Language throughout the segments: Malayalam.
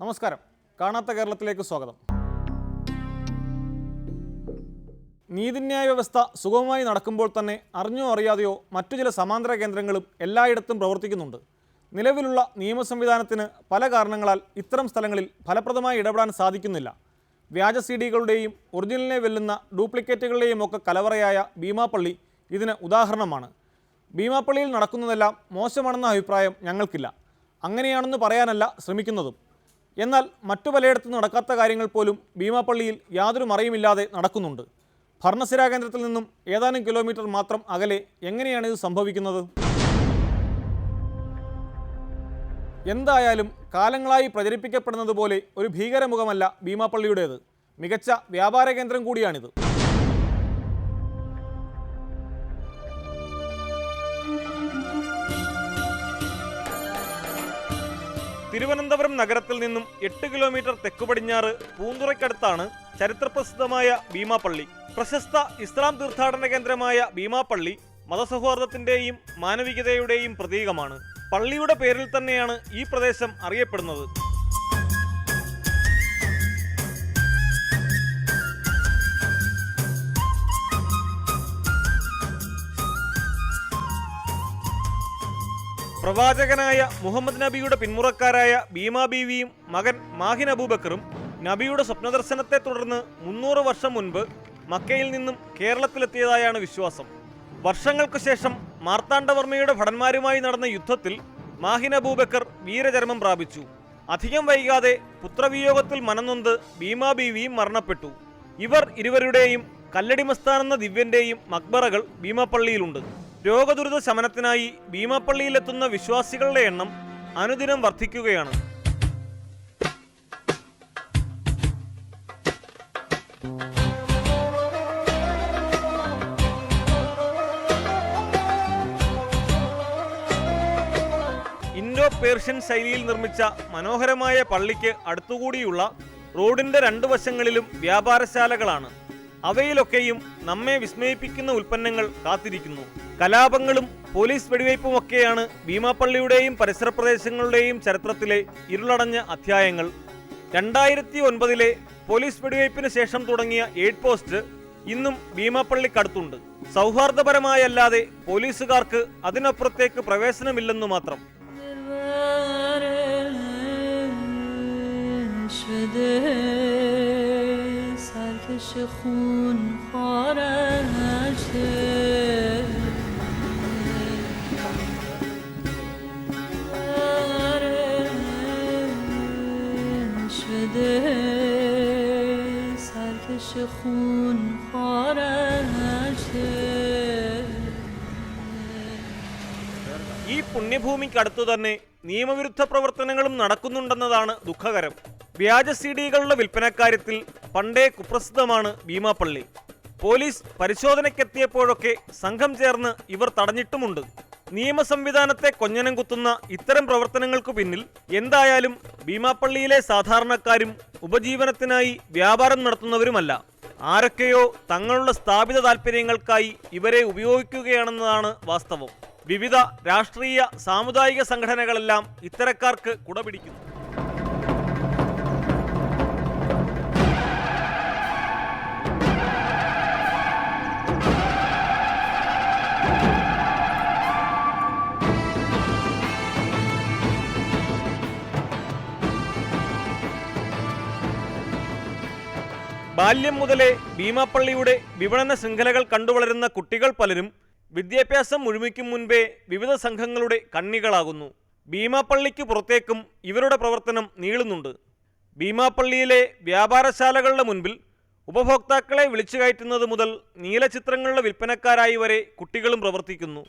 നമസ്കാരം. കാണാത്ത കേരളത്തിലേക്ക് സ്വാഗതം. നീതിന്യായ വ്യവസ്ഥ സുഗമമായി നടക്കുമ്പോൾ തന്നെ അറിഞ്ഞോ അറിയാതെയോ മറ്റു ചില സമാന്തര കേന്ദ്രങ്ങളും എല്ലായിടത്തും പ്രവർത്തിക്കുന്നുണ്ട്. നിലവിലുള്ള നിയമ സംവിധാനത്തിന് പല കാരണങ്ങളാൽ ഇത്തരം സ്ഥലങ്ങളിൽ ഫലപ്രദമായി ഇടപെടാൻ സാധിക്കുന്നില്ല. വ്യാജ CDകളുടെയും ഒറിജിനലിനെ വെല്ലുന്ന ഡ്യൂപ്ലിക്കേറ്റുകളുടെയും ഒക്കെ കലവറയായ ഭീമാപ്പള്ളി ഇതിന് ഉദാഹരണമാണ്. ഭീമാപ്പള്ളിയിൽ നടക്കുന്നതെല്ലാം മോശമാണെന്ന അഭിപ്രായം ഞങ്ങൾക്കില്ല. അങ്ങനെയാണെന്ന് പറയാനല്ല ശ്രമിക്കുന്നതും. എന്നാൽ മറ്റു പലയിടത്തും നടക്കാത്ത കാര്യങ്ങൾ പോലും ഭീമാപ്പള്ളിയിൽ യാതൊരു മറയുമില്ലാതെ നടക്കുന്നുണ്ട്. ഭരണസിരാ കേന്ദ്രത്തിൽ നിന്നും ഏതാനും കിലോമീറ്റർ മാത്രം അകലെ എങ്ങനെയാണ് ഇത് സംഭവിക്കുന്നത്? എന്തായാലും കാലങ്ങളായി പ്രചരിപ്പിക്കപ്പെടുന്നത് പോലെ ഒരു ഭീകരമുഖമല്ല ഭീമാപ്പള്ളിയുടേത്. മികച്ച വ്യാപാര കേന്ദ്രം കൂടിയാണിത്. തിരുവനന്തപുരം നഗരത്തിൽ നിന്നും 8 കിലോമീറ്റർ തെക്കു പടിഞ്ഞാറ് പൂന്തുറയ്ക്കടുത്താണ് ചരിത്രപ്രസിദ്ധമായ ഭീമാപ്പള്ളി. പ്രശസ്ത ഇസ്ലാം തീർത്ഥാടന കേന്ദ്രമായ ഭീമാപ്പള്ളി മതസൗഹാർദ്ദത്തിന്റെയും മാനവികതയുടെയും പ്രതീകമാണ്. പള്ളിയുടെ പേരിൽ തന്നെയാണ് ഈ പ്രദേശം അറിയപ്പെടുന്നത്. പ്രവാചകനായ മുഹമ്മദ് നബിയുടെ പിന്മുറക്കാരായ ഭീമാ ബീവിയും മകൻ മാഹിൻ അബൂബക്കറും നബിയുടെ സ്വപ്നദർശനത്തെ തുടർന്ന് 300 വർഷം മുൻപ് മക്കയിൽ നിന്നും കേരളത്തിലെത്തിയതായാണ് വിശ്വാസം. വർഷങ്ങൾക്കു ശേഷം മാർത്താണ്ഡവർമ്മയുടെ ഭടന്മാരുമായി നടന്ന യുദ്ധത്തിൽ മാഹിൻ അബൂബക്കർ വീരചരമം പ്രാപിച്ചു. അധികം വൈകാതെ പുത്രവിയോഗത്തിൽ മനംനൊന്ത് ഭീമാ ബീവിയും മരണപ്പെട്ടു. ഇവർ ഇരുവരുടെയും കല്ലടിമസ്ഥാനെന്ന ദിവ്യന്റെയും മക്ബറകൾ ഭീമാപ്പള്ളിയിലുണ്ട്. രോഗദുരിത ശമനത്തിനായി ഭീമാപ്പള്ളിയിലെത്തുന്ന വിശ്വാസികളുടെ എണ്ണം അനുദിനം വർദ്ധിക്കുകയാണ്. ഇൻഡോ പേർഷ്യൻ ശൈലിയിൽ നിർമ്മിച്ച മനോഹരമായ പള്ളിക്ക് അടുത്തുകൂടിയുള്ള റോഡിന്റെ 2 വശങ്ങളിലും വ്യാപാരശാലകളാണ്. അവയിലൊക്കെയും നമ്മെ വിസ്മയിപ്പിക്കുന്ന ഉൽപ്പന്നങ്ങൾ കാത്തിരിക്കുന്നു. കലാപങ്ങളും പോലീസ് വെടിവയ്പുമൊക്കെയാണ് ഭീമാപ്പള്ളിയുടെയും പരിസര പ്രദേശങ്ങളുടെയും ചരിത്രത്തിലെ ഇരുളടഞ്ഞ അധ്യായങ്ങൾ. 2009 പോലീസ് വെടിവയ്പ്പിന് ശേഷം തുടങ്ങിയ എയ്ഡ് പോസ്റ്റ് ഇന്നും ഭീമാപ്പള്ളിക്കടുത്തുണ്ട്. സൗഹാർദ്ദപരമായല്ലാതെ പോലീസുകാർക്ക് അതിനപ്പുറത്തേക്ക് പ്രവേശനമില്ലെന്നു മാത്രം. ഈ പുണ്യഭൂമിക്കടുത്തു തന്നെ നിയമവിരുദ്ധ പ്രവർത്തനങ്ങളും നടക്കുന്നുണ്ടെന്നതാണ് ദുഃഖകരം. വ്യാജ CDകളുടെ വിൽപ്പനക്കാര്യത്തിൽ പണ്ടേ കുപ്രസിദ്ധമാണ് ഭീമാപ്പള്ളി. പോലീസ് പരിശോധനയ്ക്കെത്തിയപ്പോഴൊക്കെ സംഘം ചേർന്ന് ഇവർ തടഞ്ഞിട്ടുമുണ്ട്. നിയമ സംവിധാനത്തെ കൊഞ്ഞനം കുത്തുന്ന ഇത്തരം പ്രവർത്തനങ്ങൾക്കു പിന്നിൽ എന്തായാലും ഭീമാപ്പള്ളിയിലെ സാധാരണക്കാരും ഉപജീവനത്തിനായി വ്യാപാരം നടത്തുന്നവരുമല്ല. ആരൊക്കെയോ തങ്ങളുടെ സ്ഥാപിത താൽപ്പര്യങ്ങൾക്കായി ഇവരെ ഉപയോഗിക്കുകയാണെന്നതാണ് വാസ്തവം. വിവിധ രാഷ്ട്രീയ സാമുദായിക സംഘടനകളെല്ലാം ഇത്തരക്കാർക്ക് കുടപിടിക്കുന്നു. ബാല്യം മുതലേ ഭീമാപ്പള്ളിയുടെ വിപണന ശൃംഖലകൾ കണ്ടുവളരുന്ന കുട്ടികൾ പലരും വിദ്യാഭ്യാസം മുഴുമിക്കും മുൻപേ വിവിധ സംഘങ്ങളുടെ കണ്ണികളാകുന്നു. ഭീമാപ്പള്ളിക്ക് പുറത്തേക്കും ഇവരുടെ പ്രവർത്തനം നീളുന്നുണ്ട്. ഭീമാപ്പള്ളിയിലെ വ്യാപാരശാലകളുടെ മുൻപിൽ ഉപഭോക്താക്കളെ വിളിച്ചു കയറ്റുന്നത് മുതൽ നീലചിത്രങ്ങളുടെ വിൽപ്പനക്കാരായി വരെ കുട്ടികളും പ്രവർത്തിക്കുന്നു.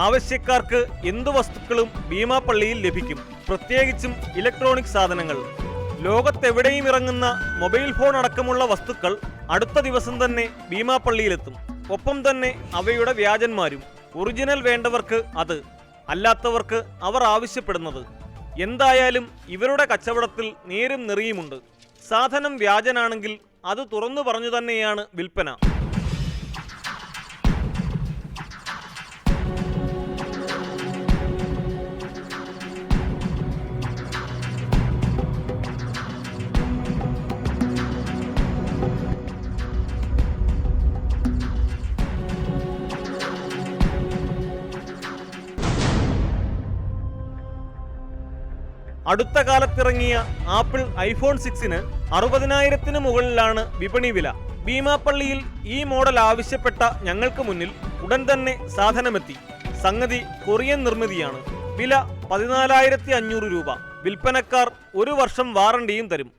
ആവശ്യക്കാർക്ക് എന്തു വസ്തുക്കളും ഭീമാപ്പള്ളിയിൽ ലഭിക്കും. പ്രത്യേകിച്ചും ഇലക്ട്രോണിക് സാധനങ്ങൾ. ലോകത്തെവിടെയും ഇറങ്ങുന്ന മൊബൈൽ ഫോൺ അടക്കമുള്ള വസ്തുക്കൾ അടുത്ത ദിവസം തന്നെ ഭീമാപ്പള്ളിയിലെത്തും. ഒപ്പം തന്നെ അവയുടെ വ്യാജന്മാരും. ഒറിജിനൽ വേണ്ടവർക്ക് അത്, അല്ലാത്തവർക്ക് അവർ ആവശ്യപ്പെടുന്നത്. എന്തായാലും ഇവരുടെ കച്ചവടത്തിൽ നേരും നെറിയുമുണ്ട്. സാധനം വ്യാജനാണെങ്കിൽ അത് തുറന്നു പറഞ്ഞു തന്നെയാണ് വിൽപ്പന. അടുത്ത കാലത്തിറങ്ങിയ ആപ്പിൾ ഐഫോൺ 6-ന് 60,000-ന് മുകളിലാണ് വിപണി വില. ഭീമാപ്പള്ളിയിൽ ഈ മോഡൽ ആവശ്യപ്പെട്ട ഞങ്ങൾക്ക് മുന്നിൽ ഉടൻ തന്നെ സാധനമെത്തി. സംഗതി കൊറിയൻ നിർമ്മിതിയാണ്. വില 14,500 രൂപ. വിൽപ്പനക്കാർ 1 വർഷം വാറണ്ടിയും തരും.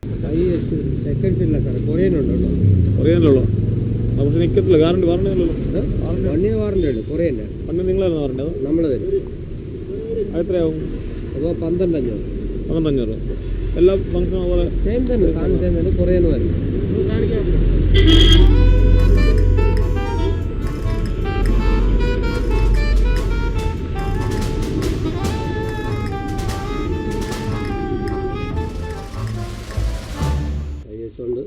എല്ലാ ഫംഗ്ഷനും പോലെ സെയിം തന്നെ കുറേന്ന് വരും. ഉണ്ട്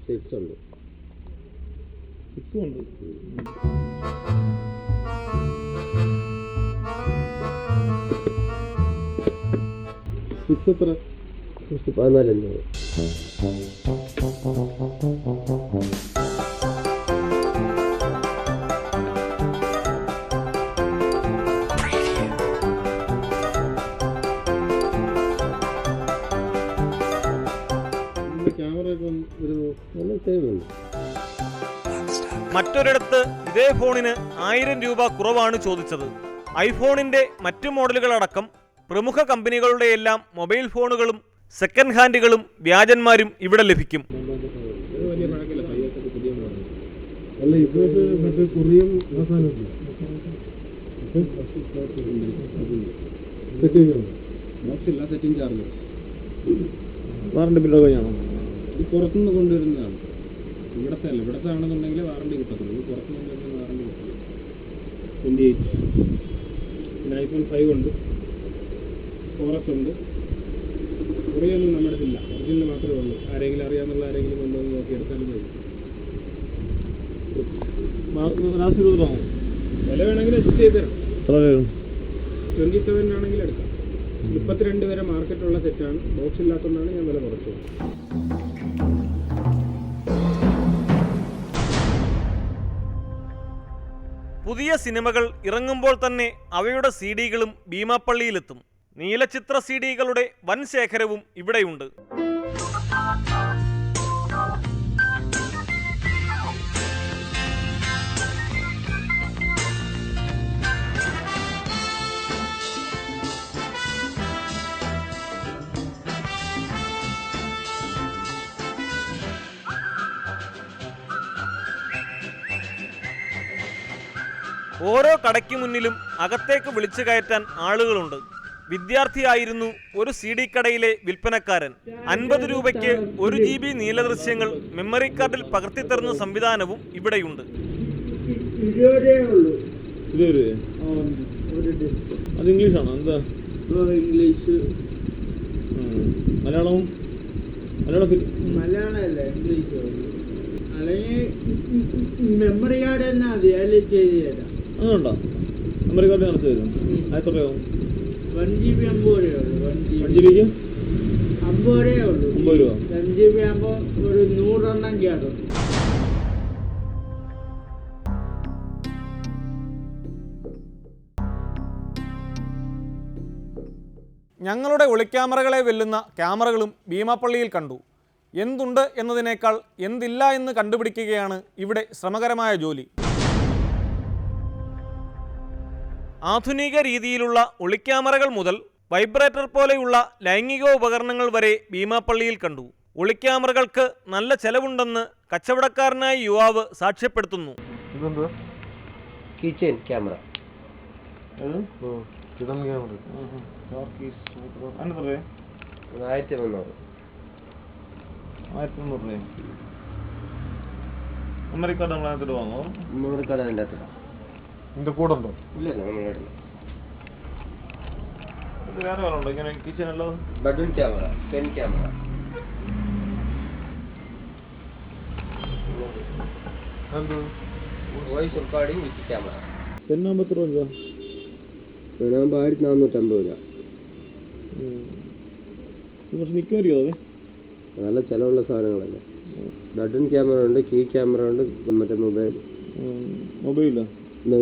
6 ഉണ്ട് 6 ഉണ്ട്. എത്ര 14,500. മറ്റൊരിടത്ത് ഇതേ ഫോണിന് 1000 രൂപ കുറവാണ് ചോദിച്ചത്. ഐഫോണിന്റെ മറ്റു മോഡലുകളടക്കം പ്രമുഖ കമ്പനികളുടെയെല്ലാം മൊബൈൽ ഫോണുകളും സെക്കൻഡ് ഹാൻഡുകളും വ്യാജന്മാരും ഇവിടെ ലഭിക്കും. വാറണ്ടി ബില്ലൊക്കെയാണോ? ഇത് പുറത്തുനിന്ന് കൊണ്ടുവരുന്നതാണ്. ഇവിടത്തെ അല്ല, ഇവിടത്തെ ആണെന്നുണ്ടെങ്കിൽ വാറണ്ടി കിട്ടത്തുള്ളൂ. ഇത് പുറത്തുനിന്ന് കൊണ്ടുവരുന്ന വാറണ്ടി കിട്ടില്ല. 28. പിന്നെ ഐഫോൺ 5 ഉണ്ട്, 4S ഉണ്ട്. കുറേയൊന്നും നമ്മുടെ അടുത്തില്ല. ഒറിജിനൽ മാത്രമേ ഉള്ളൂ. ആരെങ്കിലും അറിയാമെന്നുള്ള ആരെങ്കിലും കൊണ്ടുവന്ന് നോക്കി എടുത്താലും മതി. വില വേണമെങ്കിൽ അഡ്ജസ്റ്റ് ചെയ്ത് തരാം. 27 ആണെങ്കിൽ എടുക്കാം. 32 വരെ മാർക്കറ്റുള്ള സെറ്റാണ്. ബോക്സ് ഇല്ലാത്തതുകൊണ്ടാണ് ഞാൻ വില കുറച്ചത്. പുതിയ സിനിമകൾ ഇറങ്ങുമ്പോൾ തന്നെ അവയുടെ CD-കളും ഭീമാപ്പള്ളിയിലെത്തും. നീലചിത്ര CD-കളുടെ വൻ ശേഖരവും ഇവിടെയുണ്ട്. ഓരോ കടയ്ക്ക് മുന്നിലും അകത്തേക്ക് വിളിച്ചു കയറ്റാൻ ആളുകളുണ്ട്. വിദ്യാർത്ഥിയായിരുന്നു ഒരു CD കടയിലെ വിൽപ്പനക്കാരൻ. 50 രൂപയ്ക്ക് 1 GB നീലദൃശ്യങ്ങൾ മെമ്മറി കാർഡിൽ പകർത്തിത്തരുന്ന സംവിധാനവും ഇവിടെയുണ്ട്. ഇംഗ്ലീഷ് മലയാളവും മലയാളമല്ല, ഇംഗ്ലീഷ്. അല്ലെങ്കിൽ മെമ്മറി കാർഡ് തന്നെ മതി, അതിൽ ചെയ്ത് തരാം. അതുകൊണ്ടോ? മെമ്മറി കാർഡ് നടത്തി തരും. എത്ര രൂപയാവും? 1 GB 50 രൂപയുള്ളൂ. 1 GB 50 രൂപയുള്ളൂ. 50 രൂപ. 1 GB ആകുമ്പോൾ ഒരു 100 എണ്ണം കയറും. ഞങ്ങളുടെ ഒളിക്യാമറകളെ വെല്ലുന്ന ക്യാമറകളും ഭീമാപ്പള്ളിയിൽ കണ്ടു. എന്തുണ്ട് എന്നതിനേക്കാൾ എന്തില്ല എന്ന് കണ്ടുപിടിക്കുകയാണ് ഇവിടെ ശ്രമകരമായ ജോലി. ആധുനിക രീതിയിലുള്ള ഒളിക്യാമറകൾ മുതൽ വൈബ്രേറ്റർ പോലെയുള്ള ലൈംഗിക ഉപകരണങ്ങൾ വരെ ഭീമാപ്പള്ളിയിൽ കണ്ടു. ഒളിക്യാമറകൾക്ക് നല്ല ചെലവുണ്ടെന്ന് കച്ചവടക്കാരനായ യുവാവ് സാക്ഷ്യപ്പെടുത്തുന്നു. Kitchen camera. മെമ്മറി കാർഡ് നമ്മൾ അതിനകത്ത് വാങ്ങുമോ? മെമ്മറി കാർഡ് അതിൻ്റെ അകത്ത് ഇതിൻ്റെ കൂടെ ഉണ്ടോ? ഇല്ല, നമ്മൾ ഇടുന്നു. ഇത് വേറെ വേറെ ഇങ്ങനെ കിച്ചണല്ലോ. Button camera, pen camera. Voice recording with camera. പെണ്ണാകുമ്പോൾ എത്ര രൂപ? പെണ്ണാകുമ്പോൾ 1450 രൂപ. കുറച്ച് നിൽക്കുമല്ലോ. അതെ, നല്ല ചിലവുള്ള സാധനങ്ങളല്ലേ. ബട്ടൺ ക്യാമറ ഉണ്ട്, കീ ക്യാമറ ഉണ്ട്, മറ്റേ മൊബൈലോ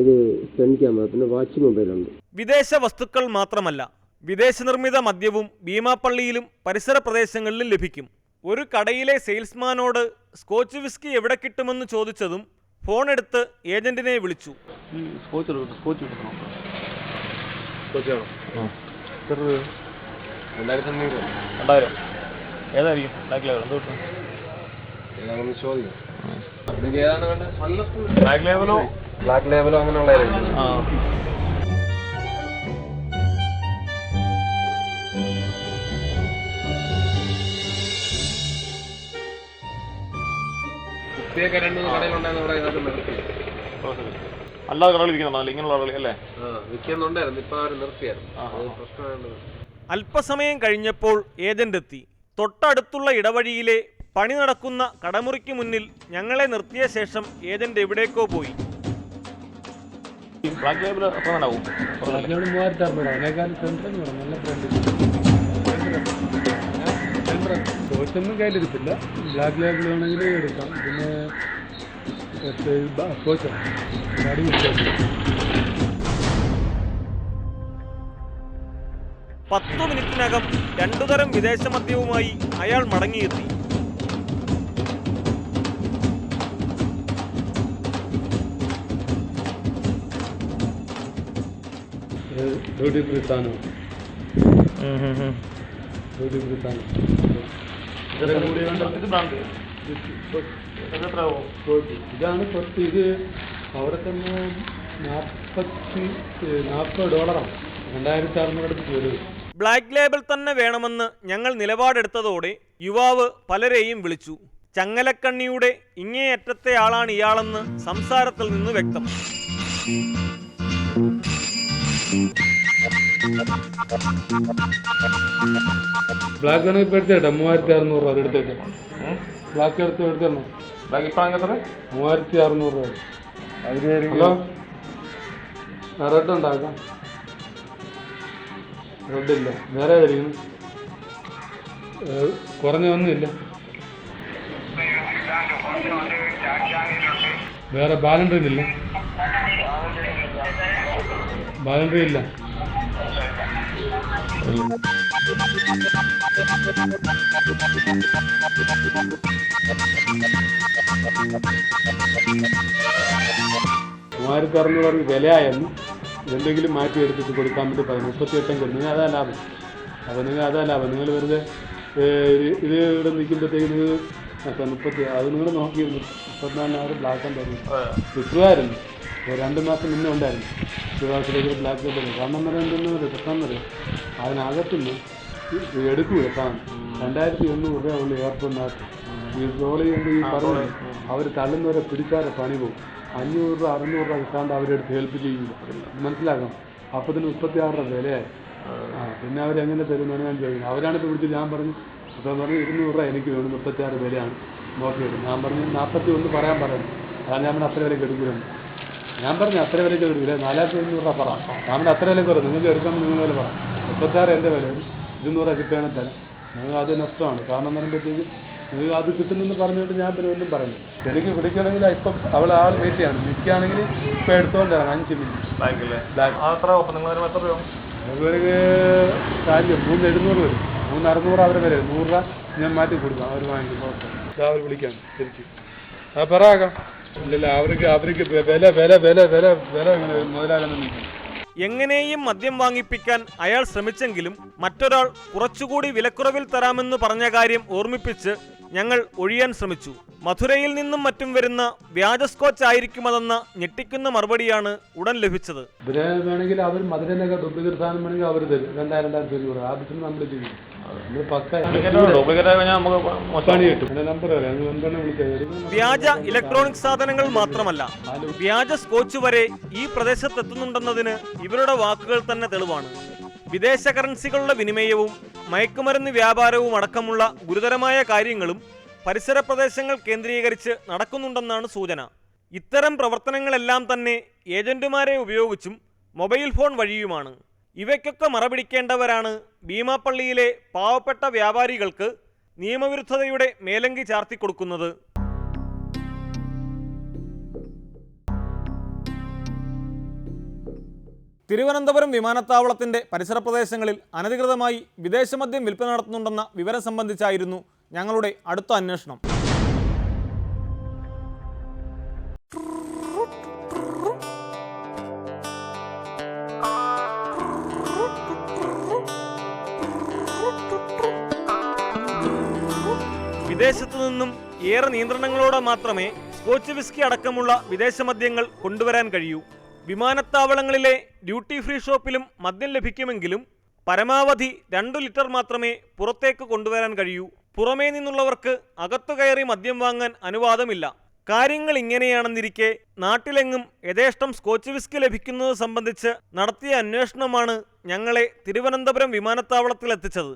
ഇത് പെൻ ക്യാമറ, പിന്നെ വാച്ച് മൊബൈലുണ്ട്. വിദേശ വസ്തുക്കൾ മാത്രമല്ല, വിദേശ നിർമ്മിത മദ്യവും ഭീമാപ്പള്ളിയിലും പരിസര പ്രദേശങ്ങളിലും ലഭിക്കും. ഒരു കടയിലെ സെയിൽസ്മാനോട് സ്കോച്ച് വിസ്കി എവിടെ കിട്ടുമെന്ന് ചോദിച്ചതും ഫോൺ എടുത്ത് ഏജന്റിനെ വിളിച്ചു. ഏതായിരിക്കും? ബ്ലാക്ക് ലേബൽ എന്തോ കിട്ടും? ബ്ലാക്ക് ലേബലോ ബ്ലാക്ക് ലേബലോ അങ്ങനെയുള്ള അല്ലാതെ കടകൾ വിൽക്കുന്നുണ്ടോ? ഇങ്ങനെയുള്ള ആളുകൾ അല്ലേ വിൽക്കുന്നുണ്ടായിരുന്നു, ഇപ്പൊ അവർ നിർത്തിയായിരുന്നു. അല്പസമയം കഴിഞ്ഞപ്പോൾ ഏജന്റ് എത്തി. തൊട്ടടുത്തുള്ള ഇടവഴിയിലെ പണി നടക്കുന്ന കടമുറിക്ക് മുന്നിൽ ഞങ്ങളെ നിർത്തിയ ശേഷം ഏജന്റ് എവിടേക്കോ പോയി. ബ്ലാക്ക് ലേബൽ എത്ര ആവും? 3600 ഒന്നും കയ്യിലിരിപ്പില്ല. ബ്ലാക്ക് ലേബിൾ വേണമെങ്കിൽ എടുക്കാം. പിന്നെ 10 മിനിറ്റിനകം 2 തരം വിദേശ മദ്യവുമായി അയാൾ മടങ്ങിയെത്തി. ഇതാണ് ഫസ്റ്റ്. ഇത് അവിടെ തന്നെ $40 $2600 അടുത്ത് വരും. ബ്ലാക്ക് ലേബൽ തന്നെ വേണമെന്ന് ഞങ്ങൾ നിലപാടെടുത്തതോടെ യുവാവ് പലരെയും വിളിച്ചു. ചങ്ങലക്കണ്ണിയുടെ ഇങ്ങേയറ്റത്തെ ആളാണ് ഇയാളെന്ന് സംസാരത്തിൽ നിന്ന് വ്യക്തം. ബ്ലാക്ക് ആണ് ഇപ്പൊ എടുത്തേട്ടാ 3600 രൂപ എടുത്തേക്ക്. ബ്ലാക്ക് എടുത്തേണോ? ബ്ലാക്ക് ഇപ്പൊ 3600 രൂപ. ഹലോ, റെഡ് ഉണ്ടാക്കാം. റെഡ് ഇല്ല, വേറെ ഏതായിരിക്കും? കുറഞ്ഞൊന്നുമില്ല. വേറെ ബാലൻഡ്രി ഇല്ല. ബാലൻഡ്രി ഇല്ല. $3600 വിലയായിരുന്നു. എന്തെങ്കിലും മാറ്റി എടുത്തിട്ട് കൊടുക്കാൻ വേണ്ടി പറയും. 38 നിങ്ങൾ അതാ ലാഭം. അപ്പോൾ നിങ്ങൾ അതാ ലാഭം. നിങ്ങൾ വെറുതെ ഇത് ഇവിടെ നിൽക്കുമ്പോഴത്തേക്ക് നിങ്ങൾ 30 അത് നിങ്ങൾ നോക്കിയിരുന്നു. 34,000 ബ്ലാക്ക് ആൻഡ് വിട്ടുമായിരുന്നു. 2 മാസം മുന്നേ ഉണ്ടായിരുന്നു ശിവാസിലേക്ക് ബ്ലാക്ക് ലേബൽ. കാരണം പറയുന്നത് പ്രശ്നം പറയാം, അതിനകത്തുനിന്ന് എടുക്കുക സാധനം 2100 രൂപ ഉള്ളു എയർപോർട്ടിനകത്ത്. ഈ ട്രോളി കൊണ്ട് ഈ പറഞ്ഞു അവർ തള്ളുന്നവരെ പിടിച്ചാലെ പണി പോകും. 500 രൂപ 600 രൂപ കിട്ടാണ്ട് അവരെടുത്ത് ഹെൽപ്പ് ചെയ്യില്ല. മനസ്സിലാക്കണം. അപ്പത്തിന് 36 രൂപ വിലയായി. പിന്നെ അവരെങ്ങനെ തരുമെന്നാണ് ഞാൻ ചോദിക്കുന്നത്. അവരാണിപ്പോൾ വിളിച്ച് ഞാൻ പറഞ്ഞു, ഇപ്പം പറഞ്ഞു 200 രൂപ എനിക്ക് വേണം, 36 വിലയാണ് നോക്കിയത്. ഞാൻ പറഞ്ഞു 41 പറയാൻ പറയുന്നു. അതാണ് ഞാൻ അത്ര വിലയ്ക്ക് എടുക്കുന്നുണ്ട്. ഞാൻ പറഞ്ഞു അത്ര വിലയ്ക്ക് എടുക്കില്ല, 4500 രൂപ പറ. ഞാൻ അത്ര വില കുറവ്, നിങ്ങൾക്ക് എടുക്കുമ്പോൾ നിങ്ങൾ വില പറ. 36 എൻ്റെ വില 200 രൂപ കിട്ടുകയാണെങ്കിൽ തരാം. നിങ്ങൾ അത് നഷ്ടമാണ്. കാരണം എന്ന് പറയുമ്പോഴത്തേക്ക് നിങ്ങൾ അത് കിട്ടുന്നെന്ന് പറഞ്ഞുകൊണ്ട് ഞാൻ പിന്നെ ഒന്നും പറഞ്ഞു. എനിക്ക് പിടിക്കണമെങ്കിൽ ഇപ്പം അവൾ ആൾ വെയിറ്റ് ചെയ്യണം. നിൽക്കുകയാണെങ്കിൽ ഇപ്പം എടുത്തോണ്ടാണ് 5 മിനിറ്റ്. അവർക്ക് കാര്യം 3700 വരും. 3600 അവരെ വില 100 രൂപ ഞാൻ മാറ്റി കൊടുക്കാം. അവർ വാങ്ങിക്കും. അവർ വിളിക്കാം ശരിക്കും. ആ പറയാം. ഇല്ലല്ല, അവർക്ക് വില വില വില വില വില മുതലാകുന്ന. എങ്ങനെയും മദ്യം വാങ്ങിപ്പിക്കാൻ അയാൾ ശ്രമിച്ചെങ്കിലും മറ്റൊരാൾ കുറച്ചുകൂടി വിലക്കുറവിൽ തരാമെന്ന് പറഞ്ഞ കാര്യം ഓർമ്മിപ്പിച്ച് ഞങ്ങൾ ഒഴിയാൻ ശ്രമിച്ചു. മധുരയിൽ നിന്നും മറ്റും വരുന്ന വ്യാജ സ്കോച്ച് ആയിരിക്കുമതെന്ന ഞെട്ടിക്കുന്ന മറുപടിയാണ് ഉടൻ ലഭിച്ചത്. വേണമെങ്കിൽ അവർ മധുരനൊക്കെ ഡ്യൂപ്ലിക്കേറ്റ് സാധനം വേണമെങ്കിൽ അവർ തരും. 2000 രൂപ ആവശ്യം നമ്മൾ ചെയ്യും. വ്യാജ ഇലക്ട്രോണിക് സാധനങ്ങൾ മാത്രമല്ല, വ്യാജ സ്കോച്ച് വരെ ഈ പ്രദേശത്തെത്തുന്നുണ്ടെന്നതിന് ഇവരുടെ വാക്കുകൾ തന്നെ തെളിവാണ്. വിദേശ കറൻസികളുടെ വിനിമയവും മയക്കുമരുന്ന് വ്യാപാരവും അടക്കമുള്ള ഗുരുതരമായ കാര്യങ്ങളും പരിസര പ്രദേശങ്ങൾ കേന്ദ്രീകരിച്ച് നടക്കുന്നുണ്ടെന്നാണ് സൂചന. ഇത്തരം പ്രവർത്തനങ്ങളെല്ലാം തന്നെ ഏജന്റുമാരെ ഉപയോഗിച്ചും മൊബൈൽ ഫോൺ വഴിയുമാണ്. ഇവയ്ക്കൊക്കെ മറപിടിക്കേണ്ടവരാണ് ഭീമാപ്പള്ളിയിലെ പാവപ്പെട്ട വ്യാപാരികൾക്ക് നിയമവിരുദ്ധതയുടെ മേലങ്കി ചാർത്തിക്കൊടുക്കുന്നത്. തിരുവനന്തപുരം വിമാനത്താവളത്തിന്റെ പരിസര പ്രദേശങ്ങളിൽ അനധികൃതമായി വിദേശമദ്യം വിൽപ്പന നടത്തുന്നുണ്ടെന്ന വിവരം സംബന്ധിച്ചായിരുന്നു ഞങ്ങളുടെ അടുത്ത അന്വേഷണം. വിദേശത്തു നിന്നും ഏറെ നിയന്ത്രണങ്ങളോടെ മാത്രമേ സ്കോച്ച് വിസ്കി അടക്കമുള്ള വിദേശമദ്യങ്ങൾ കൊണ്ടുവരാൻ കഴിയൂ. വിമാനത്താവളങ്ങളിലെ ഡ്യൂട്ടി ഫ്രീ ഷോപ്പിലും മദ്യം ലഭിക്കുമെങ്കിലും പരമാവധി 2 ലിറ്റർ മാത്രമേ പുറത്തേക്ക് കൊണ്ടുവരാൻ കഴിയൂ. പുറമേ നിന്നുള്ളവർക്ക് അകത്തു കയറി മദ്യം വാങ്ങാൻ അനുവാദമില്ല. കാര്യങ്ങൾ ഇങ്ങനെയാണെന്നിരിക്കെ നാട്ടിലെങ്ങും യഥേഷ്ടം സ്കോച്ച് വിസ്കി ലഭിക്കുന്നത് സംബന്ധിച്ച് നടത്തിയ അന്വേഷണമാണ് ഞങ്ങളെ തിരുവനന്തപുരം വിമാനത്താവളത്തിലെത്തിച്ചത്.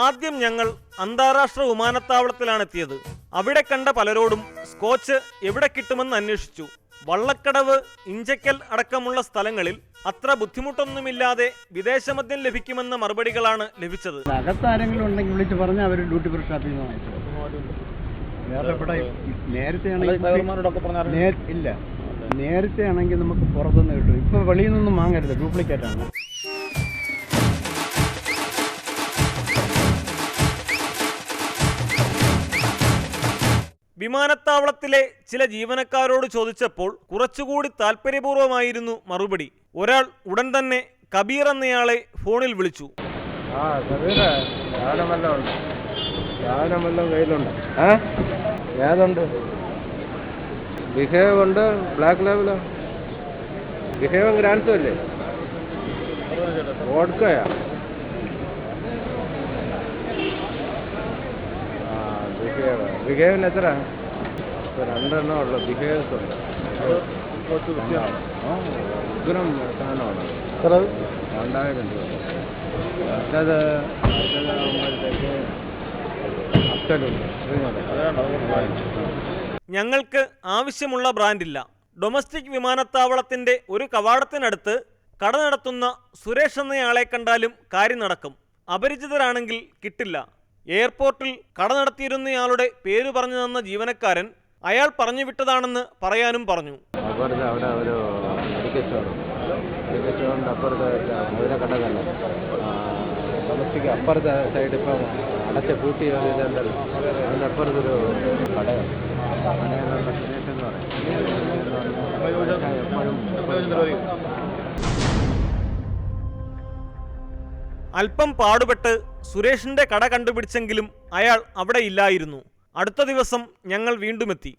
ആദ്യം ഞങ്ങൾ അന്താരാഷ്ട്ര വിമാനത്താവളത്തിലാണെത്തിയത്. അവിടെ കണ്ട പലരോടും സ്കോച്ച് എവിടെ കിട്ടുമെന്ന് അന്വേഷിച്ചു. വള്ളക്കടവ്, ഇഞ്ചക്കൽ അടക്കമുള്ള സ്ഥലങ്ങളിൽ അത്ര ബുദ്ധിമുട്ടൊന്നുമില്ലാതെ വിദേശമദ്യം ലഭിക്കുമെന്ന മറുപടികളാണ് ലഭിച്ചത്. അകത്താരെങ്കിലും ഉണ്ടെങ്കിൽ വിളിച്ച് പറഞ്ഞാൽ അവർ ഡ്യൂട്ടി ഫ്രീ ഷോപ്പിൽ നിന്ന് വാങ്ങിച്ചു. നേരത്തെ ആണെങ്കിൽ നമുക്ക് പുറത്തുനിന്ന് കിട്ടും. ഇപ്പൊ വെളിയിൽ നിന്നും വാങ്ങരുത്, ഡ്യൂപ്ലിക്കേറ്റ് ആണ്. വിമാനത്താവളത്തിലെ ചില ജീവനക്കാരോട് ചോദിച്ചപ്പോൾ കുറച്ചുകൂടി താല്പര്യപൂർവ്വമായിരുന്നു മറുപടി. ഒരാൾ ഉടൻ തന്നെ കബീർ എന്നയാളെ ഫോണിൽ വിളിച്ചു. കയ്യിലുണ്ട്. ഏതുണ്ട്? ബിഹേവ് ഉണ്ട്, ബ്ലാക്ക് ലേബലോ. ബിഹേവ് ഗ്രാൻഡ്സും അല്ലേ? വോഡ്കയാ? ബിഹേവിന് എത്ര? 2 എണ്ണം ഉള്ളു. ബിഹേവേഴ്സ് ഉണ്ട്. ഉഗ്രം സാധനമാണ്. 2000 രൂപ. മറ്റത് ഞങ്ങൾക്ക് ആവശ്യമുള്ള ബ്രാൻഡില്ല. ഡൊമസ്റ്റിക് വിമാനത്താവളത്തിന്റെ ഒരു കവാടത്തിനടുത്ത് കട നടത്തുന്ന സുരേഷ് എന്നയാളെ കണ്ടാലും കാര്യം നടക്കും. അപരിചിതരാണെങ്കിൽ കിട്ടില്ല. എയർപോർട്ടിൽ കട നടത്തിയിരുന്നയാളുടെ പേര് പറഞ്ഞു തന്ന ജീവനക്കാരൻ അയാൾ പറഞ്ഞു വിട്ടതാണെന്ന് പറയാനും പറഞ്ഞു. അവിടെ ഒരു മെഡിക്കൽ സ്റ്റോറിൻ്റെ അപ്പുറത്തെ കട തന്നെ. ഡൊമസ്റ്റിക് അപ്പുറത്തെ സൈഡ് ഇപ്പം അടച്ച പൂട്ടി ഇതുണ്ടല്ലോ, അതിൻ്റെ അപ്പുറത്തൊരു കടയാണ്. അങ്ങനെയുള്ള സുരേഷ് എന്ന് പറയും. അല്പം പാടുപെട്ട് സുരേഷിന്റെ കട കണ്ടുപിടിച്ചെങ്കിലും അയാൾ അവിടെ ഇല്ലായിരുന്നു. അടുത്ത ദിവസം ഞങ്ങൾ വീണ്ടുമെത്തി.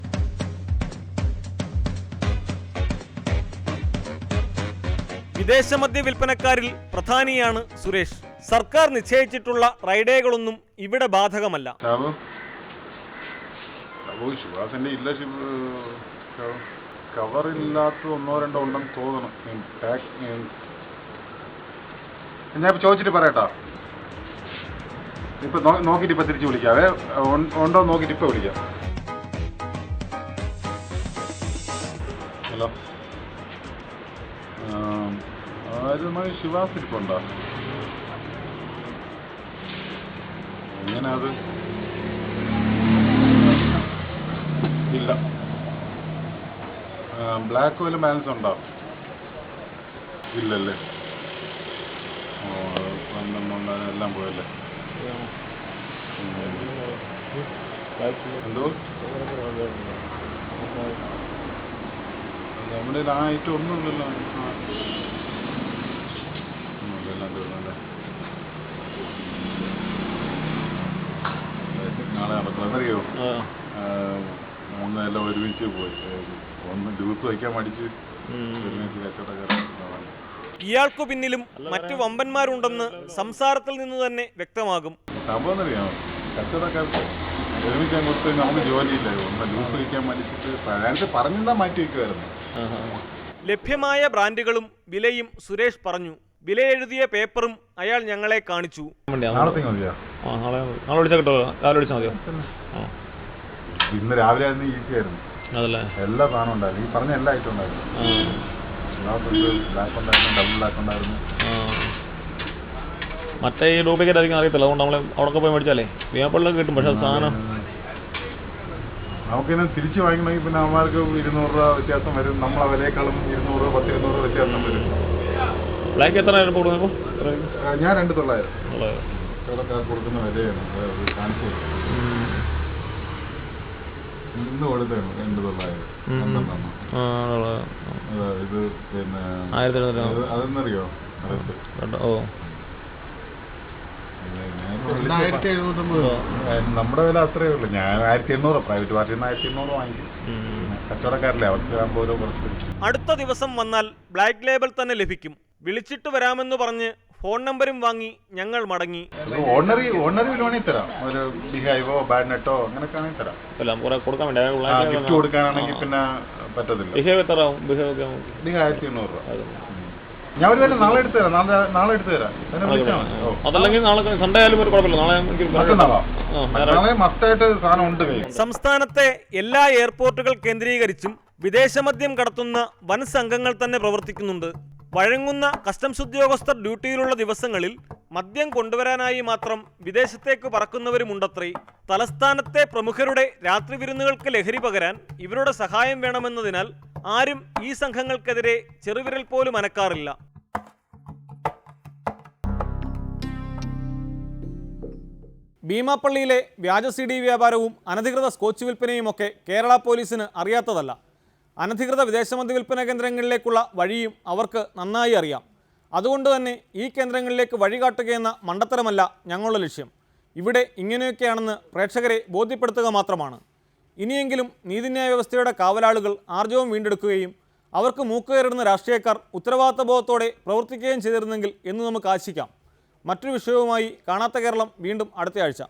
വിദേശമദ്യ വിൽപ്പനക്കാരിൽ പ്രധാനിയാണ് സുരേഷ്. സർക്കാർ നിശ്ചയിച്ചിട്ടുള്ള റൈഡേകളൊന്നും ഇവിടെ ബാധകമല്ല. കവറില്ലാത്ത 1-2 ഉണ്ടെന്ന് തോന്നണം. ഞാൻ ചോദിച്ചിട്ട് പറയട്ടോ. ഇപ്പൊ നോക്കിയിട്ട് ഇപ്പൊ തിരിച്ചു വിളിക്കാവേ. ഉണ്ടോ നോക്കിയിട്ട് ഇപ്പൊ വിളിക്കാം. ഹലോ, ആരുമായി ശിവാസ് ഇരിപ്പുണ്ടോ? എങ്ങനെ അത്? ഇല്ല. ബ്ലാക്ക് വല്ല ബാലൻസ് ഉണ്ടോ? ഇല്ലല്ലേ. എല്ലാം പോയല്ലേ. എന്തോ നമ്മുടെ ആ ഐറ്റം ഒന്നുമില്ലല്ലോ. എല്ലാം തീർന്നല്ലേ. നാളെ നടക്കും. എന്നറിയോ, മൂന്നെല്ലാം ഒരുമിച്ച് പോയി. ഒന്ന് ജ്യൂസ് വയ്ക്കാൻ മടിച്ച് ഒരുമിച്ച് കച്ചവടക്കാരൻ. ഇയാൾക്കു പിന്നിലും മറ്റു വമ്പന്മാരുണ്ടെന്ന് സംസാരത്തിൽ നിന്ന് തന്നെ വ്യക്തമാകും. സംഭവം എന്നറിയാമോ, കച്ചവടക്കാർക്ക് ഒരുമിച്ച് അങ്ങോട്ട് നമുക്ക് ജോലിയില്ല. ഒന്ന് ജ്യൂസ് വയ്ക്കാൻ മടിച്ചിട്ട് അയാൾക്ക് പറഞ്ഞെന്താ മാറ്റി വയ്ക്കുമായിരുന്നു. ലഭ്യമായ ബ്രാൻഡുകളും വിലയും സുരേഷ് പറഞ്ഞു. വില എഴുതിയ പേപ്പറും അയാൾ ഞങ്ങളെ കാണിച്ചു. നാളത്തേക്ക് മതിയോ? ഇന്ന് രാവിലെ ആയിരുന്നു ഈസി ആയിരുന്നു. എല്ലാ സാധനവും ഉണ്ടായിരുന്നു. ഈ പറഞ്ഞ എല്ലാ ഐറ്റം ഉണ്ടായിരുന്നു. ബ്ലാക്ക് ഉണ്ടായിരുന്നു, ഡബിൾ ബ്ലാക്ക് ഉണ്ടായിരുന്നു. മറ്റേ ഈ ഡ്യൂപ്ലിക്കേറ്റ് ആയിരിക്കും അറിയത്തില്ല. അതുകൊണ്ട് നമ്മൾ അവിടെ പോയി മേടിച്ചാലേ വേപ്പള്ളിലൊക്കെ കിട്ടും. പക്ഷെ സാധനം നമുക്കിങ്ങനെ തിരിച്ചു വാങ്ങിക്കണമെങ്കിൽ പിന്നെ അവന്മാർക്ക് 200 രൂപ വ്യത്യാസം വരും. നമ്മളെ വിലയേക്കാളും 200 രൂപ 10-200 രൂപ വ്യത്യാസം വരും. ബ്ലാക്ക് എത്ര ആയിരുന്നു കൊടുക്കുന്നത്? ഞാൻ 2,900 കച്ചവടക്കാർക്ക് കൊടുക്കുന്ന വിലയാണ് കാണിച്ചു. ഇന്ന് കൊടുത്താണ് 2,900. ഇത് പിന്നെ അതെന്നറിയോ? നമ്മുടെ വില അത്രയേ ഉള്ളൂ. ഞാൻ 1,800, പ്രൈവറ്റ് പാർട്ടിയിൽ നിന്ന് 1,800 വാങ്ങിക്കും. കച്ചവടക്കാരല്ലേ, അവർക്ക് ആകുമ്പോൾ ഓരോ കുറച്ച്. അടുത്ത ദിവസം വന്നാൽ ബ്ലാക്ക് ലേബൽ തന്നെ ലഭിക്കും. വിളിച്ചിട്ട് വരാമെന്ന് പറഞ്ഞ് ഫോൺ നമ്പരും വാങ്ങി ഞങ്ങൾ മടങ്ങി. ഓർഡിനറി വേണമെങ്കിൽ തരാം. ഒരു ബിഹൈവോ ബാഡ്നെട്ടോ അങ്ങനെയൊക്കെ ആണെങ്കിൽ തരാം. കൊടുക്കാൻ വേണ്ടി ഗിഫ്റ്റ് കൊടുക്കാനാണെങ്കിൽ പിന്നെ പറ്റത്തില്ല. ബിഹൈവ് 1,800 രൂപ. ഞാൻ ഒരു വേല നാളെ എടുത്തു തരാം. നാളെ എടുത്തു തരാം. അതല്ലെങ്കിൽ നാളെ സൺഡേ ആയാലും ഒരു കുഴപ്പമില്ല. നാളെ മസ്റ്റായിട്ട് സാധനം ഉണ്ട്. സംസ്ഥാനത്തെ എല്ലാ എയർപോർട്ടുകൾ കേന്ദ്രീകരിച്ചും വിദേശമദ്യം കടത്തുന്ന വൻ സംഘങ്ങൾ തന്നെ പ്രവർത്തിക്കുന്നുണ്ട്. വഴങ്ങുന്ന കസ്റ്റംസ് ഉദ്യോഗസ്ഥർ ഡ്യൂട്ടിയിലുള്ള ദിവസങ്ങളിൽ മദ്യം കൊണ്ടുവരാനായി മാത്രം വിദേശത്തേക്ക് പറക്കുന്നവരുമുണ്ടത്രേ. തലസ്ഥാനത്തെ പ്രമുഖരുടെ രാത്രി വിരുന്നുകൾക്ക് ലഹരി പകരാൻ ഇവരുടെ സഹായം വേണമെന്നതിനാൽ ആരും ഈ സംഘങ്ങൾക്കെതിരെ ചെറുവിരൽ പോലും അനക്കാറില്ല. ഭീമാപ്പള്ളിയിലെ വ്യാജ CD വ്യാപാരവും അനധികൃത സ്കോച്ച് വിൽപ്പനയുമൊക്കെ കേരള പോലീസിന് അറിയാത്തതല്ല. അനധികൃത വിദേശമദ്യ വിൽപ്പന കേന്ദ്രങ്ങളിലേക്കുള്ള വഴിയും അവർക്ക് നന്നായി അറിയാം. അതുകൊണ്ട് തന്നെ ഈ കേന്ദ്രങ്ങളിലേക്ക് വഴികാട്ടുകയെന്ന മണ്ടത്തരമല്ല ഞങ്ങളുടെ ലക്ഷ്യം. ഇവിടെ ഇങ്ങനെയൊക്കെയാണെന്ന് പ്രേക്ഷകരെ ബോധ്യപ്പെടുത്തുക മാത്രമാണ്. ഇനിയെങ്കിലും നീതിന്യായ വ്യവസ്ഥയുടെ കാവലാളുകൾ ആർജവം വീണ്ടെടുക്കുകയും അവർക്ക് മൂക്കുകയറുന്ന രാഷ്ട്രീയക്കാർ ഉത്തരവാദിത്തബോധത്തോടെ പ്രവർത്തിക്കുകയും ചെയ്തിരുന്നെങ്കിൽ എന്ന് നമുക്ക് ആശിക്കാം. മറ്റൊരു വിഷയവുമായി കാണാത്ത കേരളം വീണ്ടും അടുത്തയാഴ്ച.